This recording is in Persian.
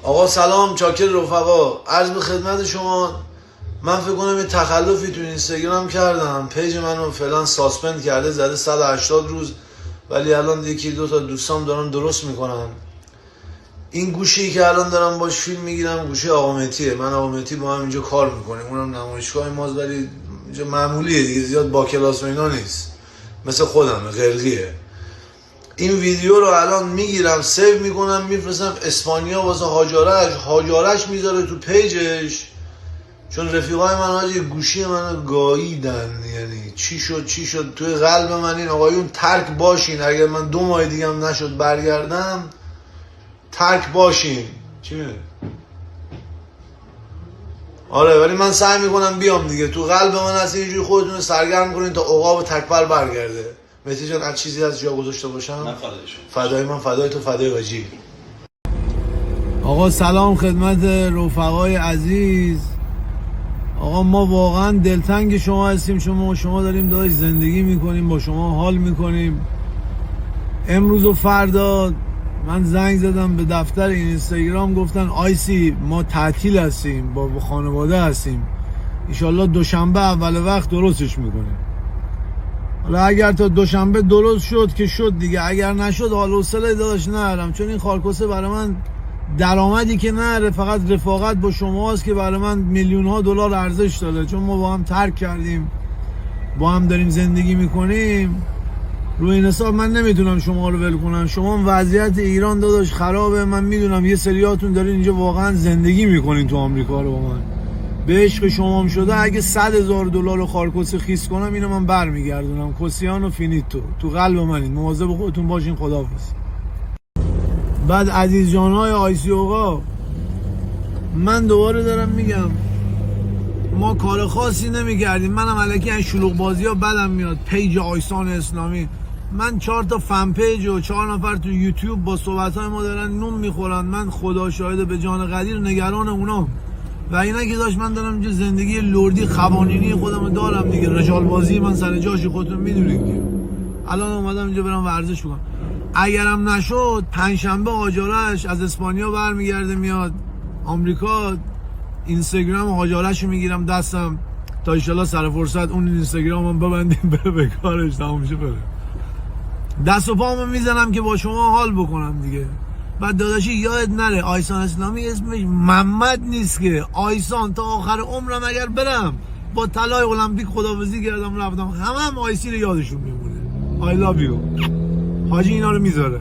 آقا سلام، چاکر رفقا. عرض به خدمت شما، من فکر کنم یه تخلفی تو اینستاگرام کردم. پیج منو فعلا ساسپند کرده، زده 180 روز، ولی الان یکی دو تا دوستام دارن درست میکنن. این گوشی که الان دارم باش فیلم میگیرم گوشی آقا مهدیه. من آقا مهدی با هم اینجا کار میکنیم، اونم نمایشگاه ماست، ولی اینجا معمولیه دیگه، زیاد با کلاس و اینا نیست، مثل خودمه، قلقیه. این ویدیو رو الان میگیرم، سیو میکنم، میفرستم اسپانیا واسه هاجارش میذاره تو پیجش، چون رفیقای من حاجی گوشی منو گاییدن. یعنی چی شد توی قلب من این آقایون ترک باشین. اگر من 2 ماه دیگه هم نشد برگردم، ترک باشین. چی میگه؟ آره، ولی من سعی میکنم بیام دیگه. تو قلب من هست، اینجوری خودتون سرگرم کنین تا عقاب تکبر برگرده. مهدی جان، هر چیزی از جا گذاشته باشم؟ من فدای من، فدای تو، فدای واجی. آقا سلام خدمت رفقای عزیز. آقا ما واقعا دلتنگ شما هستیم. شما داریم داشت زندگی میکنیم، با شما حال میکنیم. امروز و فردا من زنگ زدم به دفتر اینستاگرام، گفتن آیسی ما تعطیل هستیم، با خانواده هستیم، انشالله دوشنبه اول وقت درستش میکنیم. حالا اگر تا دوشنبه درست شد که شد دیگه، اگر نشد حال و حوصله داشت نرم، چون این خارکسه برای من درآمدی که نره، فقط رفاقت با شماست که برای من میلیون ها دلار ارزش داره. چون ما با هم ترک کردیم، با هم داریم زندگی میکنیم. روی این حساب من نمیتونم شما رو ول کنم. شما وضعیت ایران داداش خرابه، من میدونم یه سریاتون دارین اینجا واقعا زندگی میکنین تو آمریکا رو. با من به عشق شما هم شده، اگه 100,000 دلار رو خارکوسه خیس کنم، اینو من برمیگردونم. کوسیانو فینیتو، تو قلب منین، مواظب خودتون باشین. خداحافظ. بعد عزیز جانهای آیسی آقا، من دوباره دارم میگم، ما کار خاصی نمیکردیم. منم الکی این شلوغ بازی ها بدم میاد. پیج آیسان اسلامی، من 4 تا فن پیج و 4 نفر تو یوتیوب با صحبت های ما دارن نون میخورن. من خدا شاهده به جان قدیر نگران اونا و اینا که داشت. من دارم اینجا زندگی لردی خوانینی خودم دارم دیگه. رجال بازی من سر جاش، خودتون میدونید که الان اومدم اینجا برام ورزش کنم. اگرم نشد پنجشنبه هاجارش از اسپانیا برمیگرده میاد آمریکا. اینستاگرام هاجارش رو میگیرم دستم تا ایشالا سر فرصت اون اینستاگرام هم ببندیم بره به کارش، تموم شه بره. دست و پامو میزنم که با شما حال بکنم دیگه. بعد داداشی یاد نره آیسان اسلامی اسمش محمد نیست که آیسان. تا آخر عمرم اگر برم با طلای المپیک خداحافظی کردم رفتم، همه آیسی رو یادشون میمونه. I love you. حاجی اینا رو میذاره.